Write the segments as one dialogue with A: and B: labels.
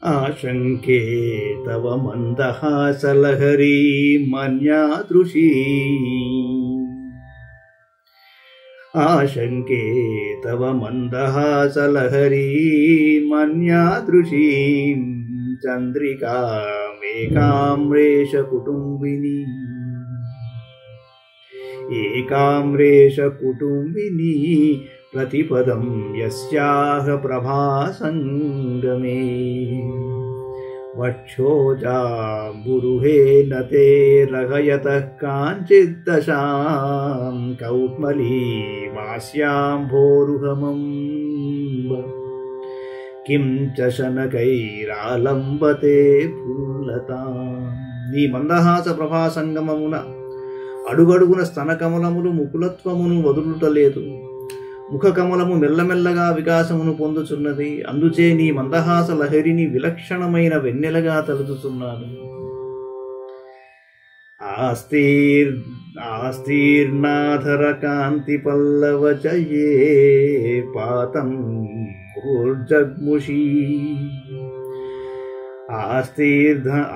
A: ఆశంకే తవ మందహాసలహరీ మన్యాదృశీ ఆశంకే తవ మందహాసలహరీ మన్యాదృశీం చంద్రికామేకామ్రేష కుటుంబిని ఏకామ్రేష కుటుంబిని ప్రతిపదం యస్యాహ ప్రభాసంగమే వక్షోజాంబురుహేన తే రగయతః కాంచిద్దశాం కౌట్మలీమాస్యాంభోరుహమంబ కిం చ శనకైరాలంబతే ఫుల్లతాం. నీ మందహాస ప్రభాసంగమమున అడుగడుగున స్తనకమలములు ముకులత్వమును వదులుటలేదు. ముఖకమలము మెల్లమెల్లగా వికాసమును పొందుచున్నది. అందుచే నీ మందహాస లహరిని విలక్షణమైన వెన్నెలగా తలుచుచున్నాను. ఆస్తీర్నాధర కాంతి పల్లవ జయే పాతం ఊర్జగ్ముషీ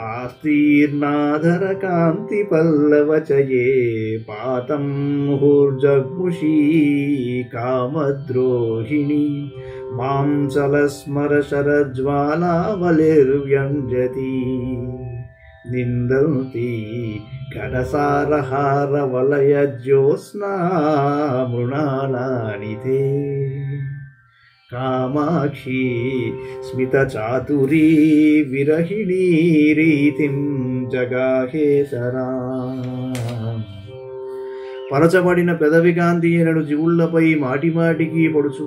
A: ఆస్తీర్నాధర కాంతి పల్లవ చయే పాతం ముహుర్జగ్ముషీ కామద్రోహిణి మాంసలస్మర శరజ్వాలావలిర్వ్యంజతి నిందంతి ఘనసారహార వలయ జ్యోత్స్నా మృణాళాని తే కామాక్షి స్మిత చాతురీ విరహిణీ రీతిం జగాహేతరా. పరచబడిన పెదవి కాంతి ఎనడు జీవుళ్లపై మాటిమాటికి పడుచు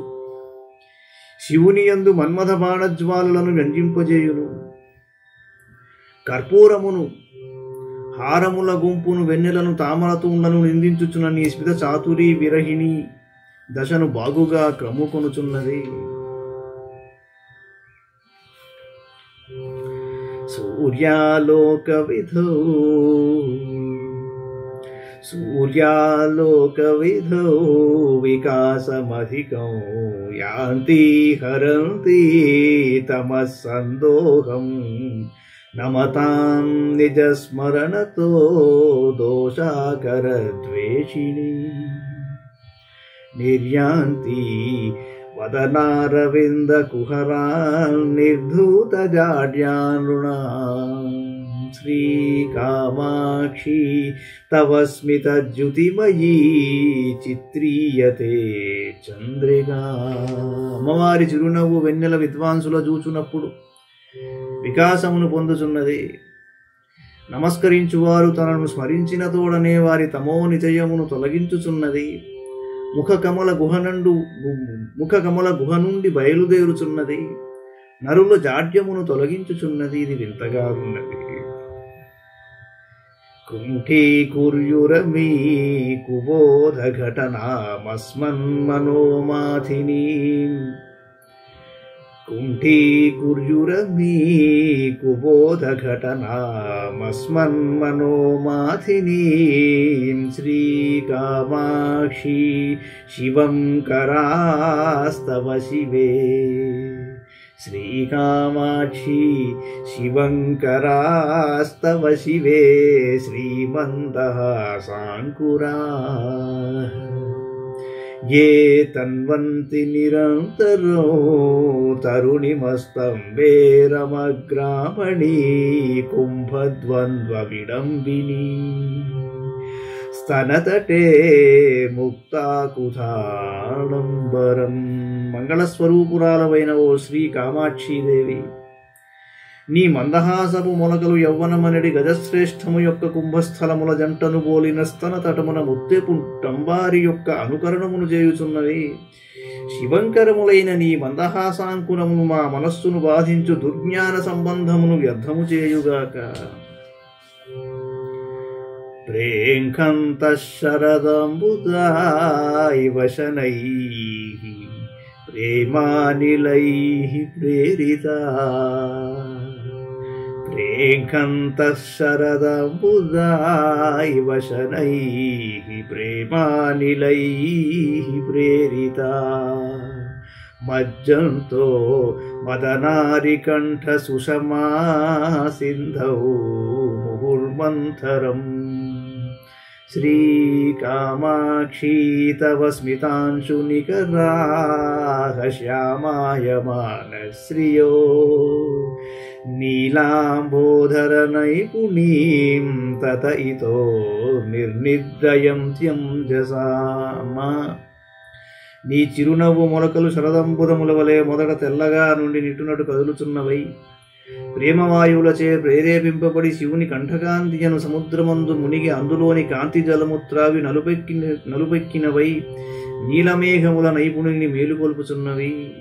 A: శివుని యందు మన్మథ బాణజ్వాలలను వ్యంజింపజేయును. కర్పూరమును హారముల గుంపును వెన్నెలను తామరతూండను నిందించుచున్న నీ స్మిత చాతురీ విరహిణి దశను బాగుగా క్రమ్ముకొనుచున్నది. సూర్యాలోక విధౌ వికాసమధికం యాంతి హరంతి తమస్సందోహం నమతాం నిజస్మరణతో దోషాకర ద్వేషిణి నిర్యాంతి వదనారవింద కుహరాన్ నిర్ధూత జాడ్యానృణాం శ్రీకామాక్షి తవ స్మిత ద్యుతిమయీ చిత్రీయతే చంద్రిగా. అమ్మవారి చిరునవ్వు వెన్నెల విద్వాంసుల చూచునప్పుడు వికాసమును పొందుచున్నది. నమస్కరించువారు తనను స్మరించిన తోడనే వారి తమో నిజయమును తొలగించుచున్నది. ముఖకమల గుహ నుండి బయలుదేరుచున్నది. నరుల జాడ్యమును తొలగించుచున్నది. ఇది వింతగా ఉన్నది. కుంఠీకుర్యురమీ కుబోధ ఘటనామస్మన్మనోమాథినీ కుంఠీకుర్యురమీ కుబోధ ఘటనామస్మన్మనోమాథినీం శ్రీకామాక్షి శివం కరాస్తవ శివే శ్రీకామాక్షి శివం కరాస్తవ శివే శ్రీమందహాసాంకురా ये तन्वन्ति निरन्तरो तरुणिमस्तम्बेरमग्रामणी कुम्भद्वन्द्वविडम्बिनी स्तनतटे ముక్తాకుధాడంబరం. మంగళస్వరూపురాలవైన ఓ శ్రీ కామాక్షీదేవి, నీ మందహాసపు మొలకలు యవ్వనమనడి గజశ్రేష్టము యొక్క కుంభస్థలముల జంటను బోలిన స్తన తటమున ముత్తెపు టంబారి యొక్క అనుకరణమును చేయుచున్నవి. శివంకరములైన నీ మందహాసాంకురము మా మనస్సును బాధించు దుర్జ్ఞాన సంబంధమును వ్యర్థము చేయుగాక. ప్రేంఖంత శరదంబుదాయివ శనైః ప్రేమానిలైః ప్రేరితా ప్రేంఖంతః శరదంబుదాయివ శనైః ప్రేమానిలైః ప్రేరితా మజ్జంతో మదనారికంఠ సుషమా సింధౌ ముహుర్మంథరం శ్రీకామాక్షీ తవ స్మితాంశునికరాః శ్యామాయమానశ్రియో నీలాంబోధర నైపుణీం తత ఇతో నిర్నిద్రయంత్యం జసామా. నీ చిరునవ్వు మొలకలు శరదంబుదముల వలె మొదట తెల్లగా నుండి నిట్టునటు కదులుచున్నవై ప్రేమవాయువులచే ప్రేరేపింపబడి శివుని కంఠకాంతియను సముద్రమందు మునిగి అందులోని కాంతి జలము త్రావి నలుపెక్కినవై నీలమేఘముల నైపుణుని మేలుకొల్పుచున్నవి.